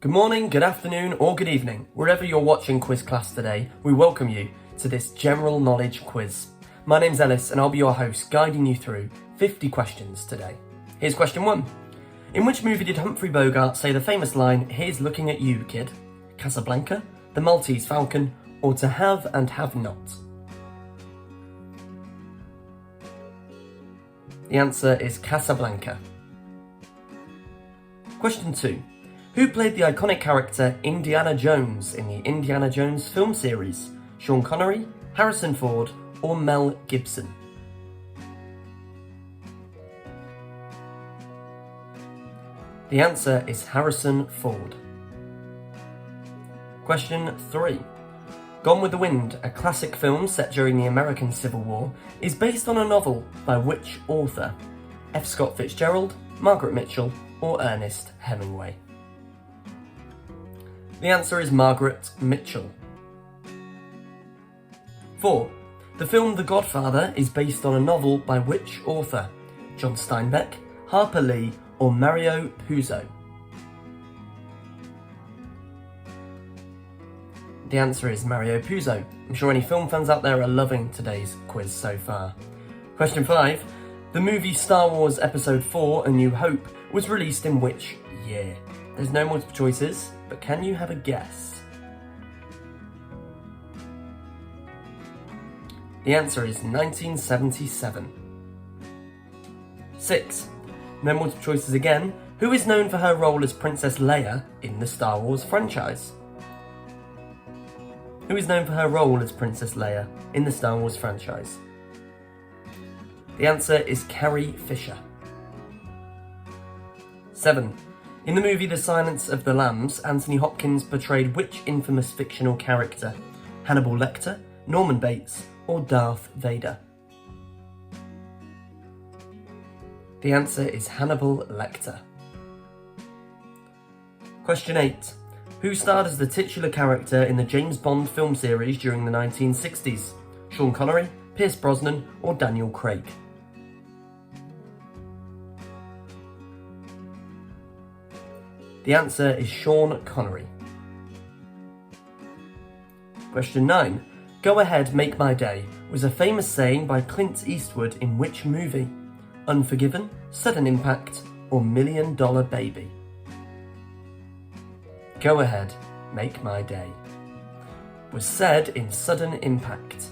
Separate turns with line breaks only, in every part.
Good morning, good afternoon, or good evening. Wherever you're watching Quiz Class today, we welcome you to this general knowledge quiz. My name's Ellis and I'll be your host, guiding you through 50 questions today. Here's question 1. In which movie did Humphrey Bogart say the famous line, "Here's looking at you, kid"? Casablanca, The Maltese Falcon, or To Have and Have Not? The answer is Casablanca. Question 2. Who played the iconic character Indiana Jones in the Indiana Jones film series? Sean Connery, Harrison Ford, or Mel Gibson? The answer is Harrison Ford. Question 3. Gone with the Wind, a classic film set during the American Civil War, is based on a novel by which author? F. Scott Fitzgerald, Margaret Mitchell, or Ernest Hemingway? The answer is Margaret Mitchell. 4. The film The Godfather is based on a novel by which author? John Steinbeck, Harper Lee, or Mario Puzo? The answer is Mario Puzo. I'm sure any film fans out there are loving today's quiz so far. Question 5. The movie Star Wars Episode 4 A New Hope was released in which year? There's no multiple choices, but can you have a guess? The answer is 1977. 6. No multiple choices again. Who is known for her role as Princess Leia in the Star Wars franchise? Who is known for her role as Princess Leia in the Star Wars franchise? The answer is Carrie Fisher. 7. In the movie The Silence of the Lambs, Anthony Hopkins portrayed which infamous fictional character? Hannibal Lecter, Norman Bates, or Darth Vader? The answer is Hannibal Lecter. Question 8. Who starred as the titular character in the James Bond film series during the 1960s? Sean Connery, Pierce Brosnan, or Daniel Craig? The answer is Sean Connery. Question 9. Go ahead, make my day was a famous saying by Clint Eastwood in which movie? Unforgiven, Sudden Impact, or $1 Million Baby? Go ahead, make my day was said in Sudden Impact.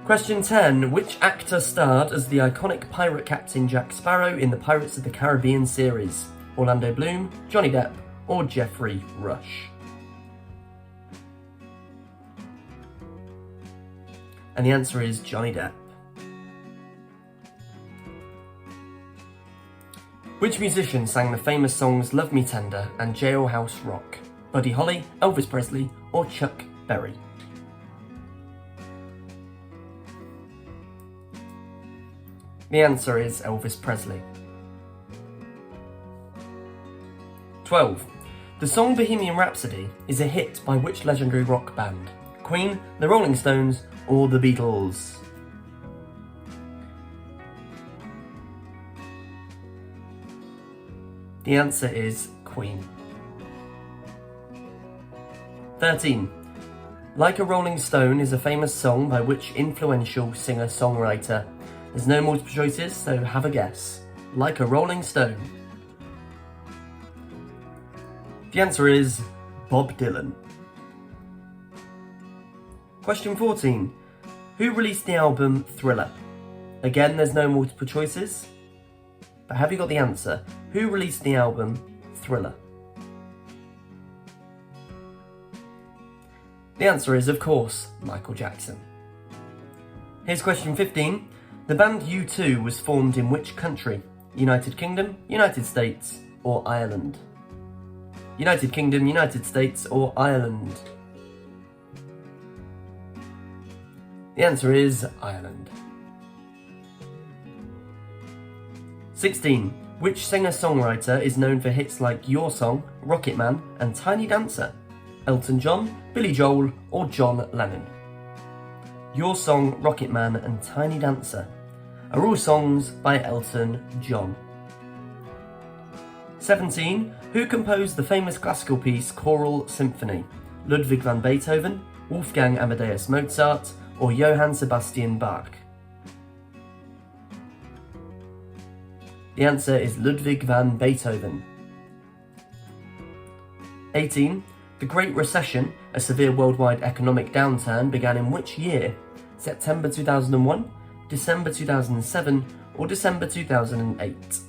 Question 10. Which actor starred as the iconic pirate captain Jack Sparrow in the Pirates of the Caribbean series? Orlando Bloom, Johnny Depp, or Geoffrey Rush? And the answer is Johnny Depp. Which musician sang the famous songs Love Me Tender and Jailhouse Rock? Buddy Holly, Elvis Presley, or Chuck Berry? The answer is Elvis Presley. 12. The song Bohemian Rhapsody is a hit by which legendary rock band? Queen, the Rolling Stones, or the Beatles? The answer is Queen. 13. Like a Rolling Stone is a famous song by which influential singer-songwriter? There's no multiple choices, so have a guess. Like a Rolling Stone. The answer is Bob Dylan. Question 14. Who released the album Thriller? Again, there's no multiple choices. But have you got the answer? Who released the album Thriller? The answer is, of course, Michael Jackson. Here's question 15. The band U2 was formed in which country? United Kingdom, United States, or Ireland? United Kingdom, United States, or Ireland? The answer is Ireland. 16. Which singer-songwriter is known for hits like Your Song, Rocket Man, and Tiny Dancer? Elton John, Billy Joel, or John Lennon? Your Song, Rocket Man, and Tiny Dancer are all songs by Elton John. 17. Who composed the famous classical piece Choral Symphony? Ludwig van Beethoven, Wolfgang Amadeus Mozart, or Johann Sebastian Bach? The answer is Ludwig van Beethoven. 18. The Great Recession, a severe worldwide economic downturn, began in which year? September 2001, December 2007, or December 2008?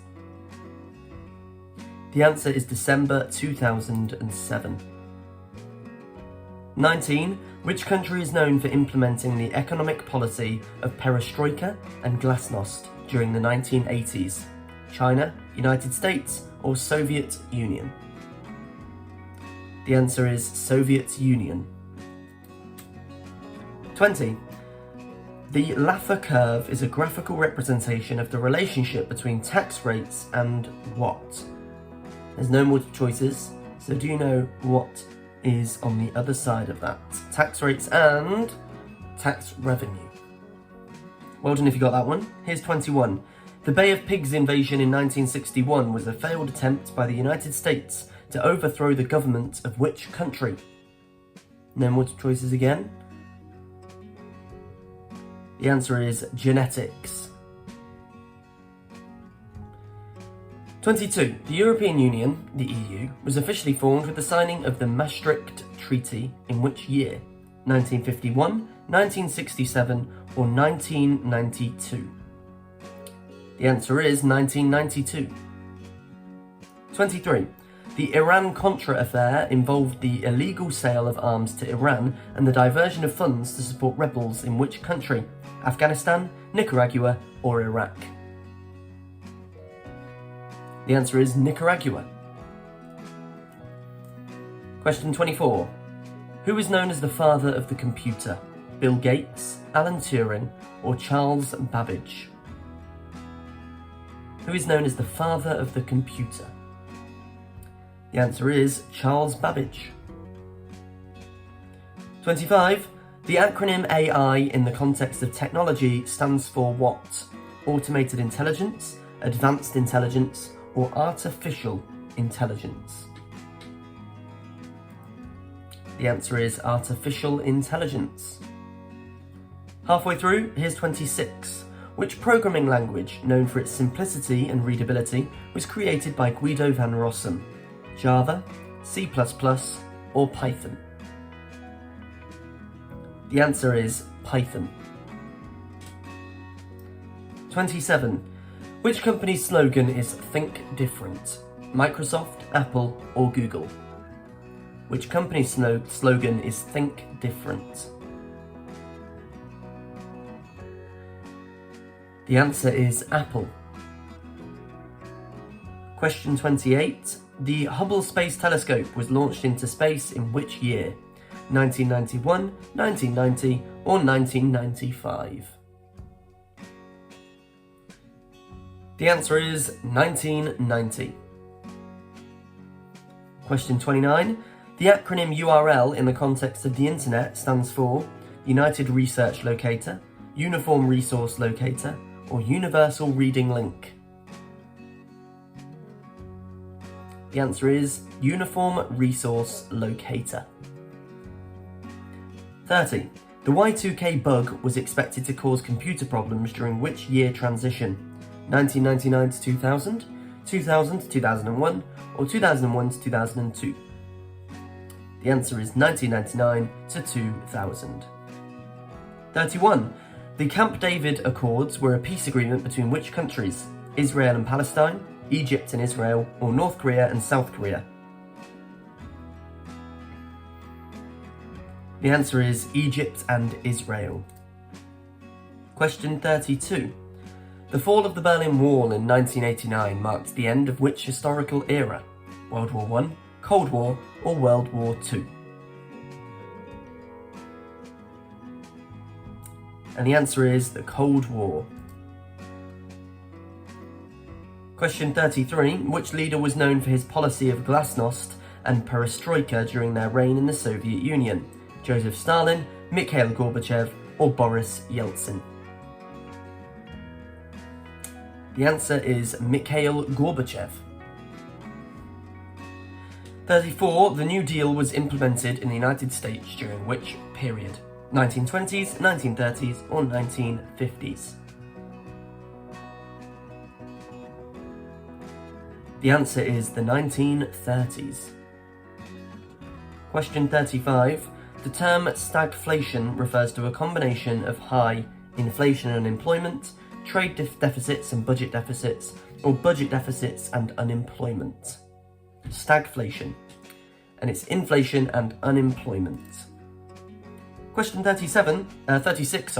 The answer is December 2007. 19. Which country is known for implementing the economic policy of perestroika and glasnost during the 1980s? China, United States, or Soviet Union? The answer is Soviet Union. 20. The Laffer curve is a graphical representation of the relationship between tax rates and what? There's no multiple choices, so do you know what is on the other side of that? Tax rates and tax revenue. Well done if you got that one. Here's 21. The Bay of Pigs invasion in 1961 was a failed attempt by the United States to overthrow the government of which country? No multiple choices again. The answer is genetics. 22. The European Union, the EU, was officially formed with the signing of the Maastricht Treaty in which year? 1951, 1967, or 1992? The answer is 1992. 23. The Iran-Contra affair involved the illegal sale of arms to Iran and the diversion of funds to support rebels in which country? Afghanistan, Nicaragua, or Iraq? The answer is Nicaragua. Question 24. Who is known as the father of the computer? Bill Gates, Alan Turing, or Charles Babbage? Who is known as the father of the computer? The answer is Charles Babbage. 25. The acronym AI in the context of technology stands for what? Automated intelligence, advanced intelligence, or artificial intelligence? The answer is artificial intelligence. Halfway through, here's 26. Which programming language, known for its simplicity and readability, was created by Guido van Rossum? Java, C++, or Python? The answer is Python. 27. Which company's slogan is Think Different? Microsoft, Apple, or Google? Which company's slogan is Think Different? The answer is Apple. Question 28. The Hubble Space Telescope was launched into space in which year? 1991, 1990, or 1995? The answer is 1990. Question 29. The acronym URL in the context of the internet stands for United Research Locator, Uniform Resource Locator, or Universal Reading Link? The answer is Uniform Resource Locator. 30. The Y2K bug was expected to cause computer problems during which year transition? 1999 to 2000, 2000 to 2001, or 2001 to 2002? The answer is 1999 to 2000. 31. The Camp David Accords were a peace agreement between which countries? Israel and Palestine, Egypt and Israel, or North Korea and South Korea? The answer is Egypt and Israel. Question 32. The fall of the Berlin Wall in 1989 marked the end of which historical era? World War I, Cold War, or World War II? And the answer is the Cold War. Question 33. Which leader was known for his policy of glasnost and perestroika during their reign in the Soviet Union? Joseph Stalin, Mikhail Gorbachev, or Boris Yeltsin? The answer is Mikhail Gorbachev. 34. The New Deal was implemented in the United States during which period? 1920s, 1930s, or 1950s? The answer is the 1930s. Question 35. The term stagflation refers to a combination of high inflation and unemployment, trade deficits and budget deficits, or budget deficits and unemployment. Stagflation. And it's inflation and unemployment. Question 36.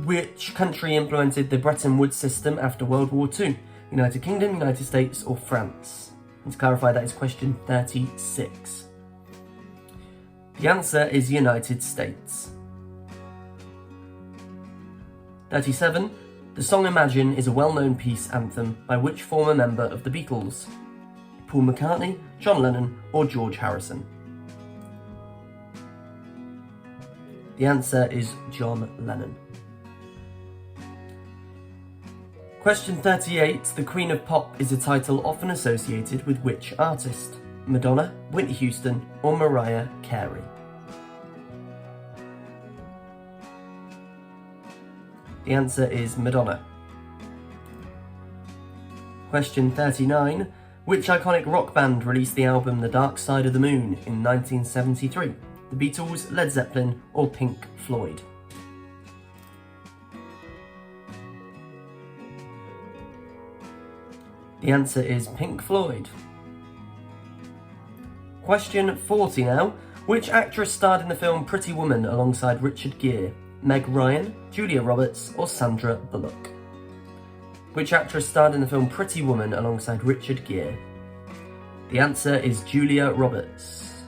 Which country implemented the Bretton Woods system after World War II? United Kingdom, United States, or France? And to clarify, that is question 36. The answer is United States. 37. The song Imagine is a well-known peace anthem by which former member of the Beatles? Paul McCartney, John Lennon, or George Harrison? The answer is John Lennon. Question 38. The Queen of Pop is a title often associated with which artist? Madonna, Whitney Houston, or Mariah Carey? The answer is Madonna. Question 39. Which iconic rock band released the album The Dark Side of the Moon in 1973? The Beatles, Led Zeppelin, or Pink Floyd? The answer is Pink Floyd. Question 40 now. Which actress starred in the film Pretty Woman alongside Richard Gere? Meg Ryan, Julia Roberts, or Sandra Bullock? Which actress starred in the film Pretty Woman alongside Richard Gere? The answer is Julia Roberts.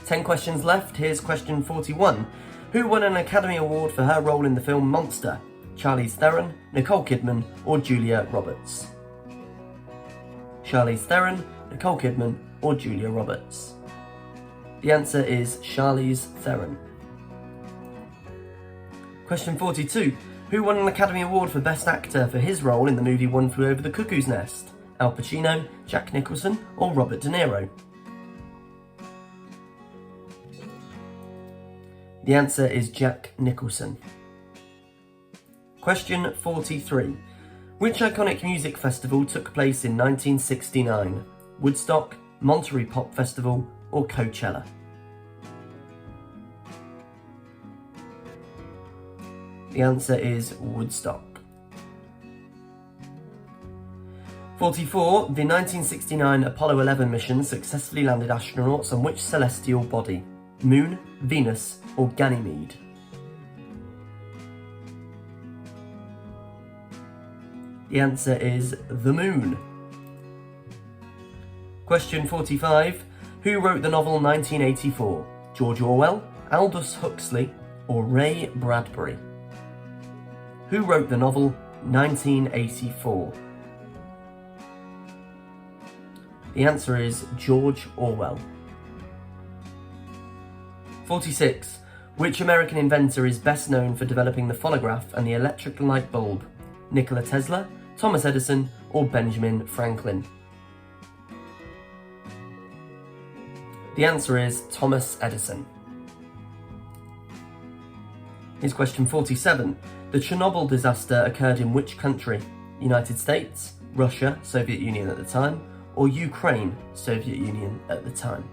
10 questions left. Here's question 41. Who won an Academy Award for her role in the film Monster? Charlize Theron, Nicole Kidman, or Julia Roberts? Charlize Theron, Nicole Kidman, or Julia Roberts? The answer is Charlize Theron. Question 42. Who won an Academy Award for Best Actor for his role in the movie One Flew Over the Cuckoo's Nest? Al Pacino, Jack Nicholson, or Robert De Niro? The answer is Jack Nicholson. Question 43. Which iconic music festival took place in 1969? Woodstock, Monterey Pop Festival, or Coachella? The answer is Woodstock. 44. The 1969 Apollo 11 mission successfully landed astronauts on which celestial body? Moon, Venus, or Ganymede? The answer is the Moon. Question 45. Who wrote the novel 1984? George Orwell, Aldous Huxley, or Ray Bradbury? Who wrote the novel 1984? The answer is George Orwell. 46. Which American inventor is best known for developing the phonograph and the electric light bulb? Nikola Tesla, Thomas Edison, or Benjamin Franklin? The answer is Thomas Edison. Here's question 47. The Chernobyl disaster occurred in which country? United States, Russia, Soviet Union at the time, or Ukraine, Soviet Union at the time?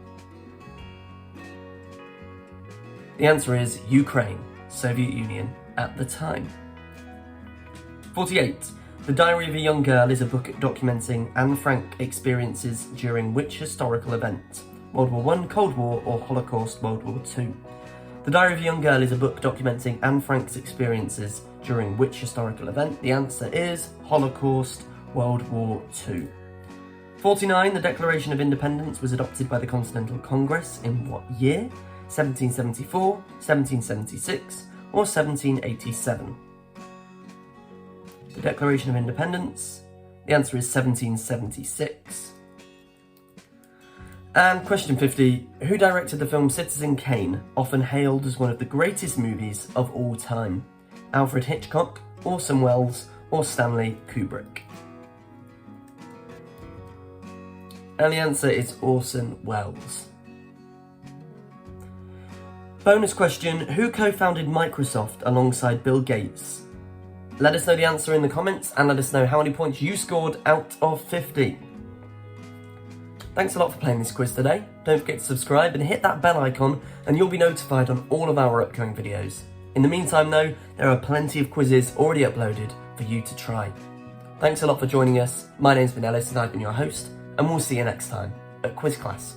The answer is Ukraine, Soviet Union at the time. 48. The Diary of a Young Girl is a book documenting Anne Frank experiences during which historical event? World War I, Cold War, or Holocaust World War II? The Diary of a Young Girl is a book documenting Anne Frank's experiences during which historical event? The answer is Holocaust World War II. 49. The Declaration of Independence was adopted by the Continental Congress in what year? 1774, 1776, or 1787? The Declaration of Independence. The answer is 1776. And question 50. Who directed the film Citizen Kane, often hailed as one of the greatest movies of all time? Alfred Hitchcock, Orson Welles, or Stanley Kubrick? And the answer is Orson Welles. Bonus question, who co-founded Microsoft alongside Bill Gates? Let us know the answer in the comments and let us know how many points you scored out of 50. Thanks a lot for playing this quiz today. Don't forget to subscribe and hit that bell icon and you'll be notified on all of our upcoming videos. In the meantime though, there are plenty of quizzes already uploaded for you to try. Thanks a lot for joining us. My name's been Ellis and I've been your host, and we'll see you next time at Quiz Class.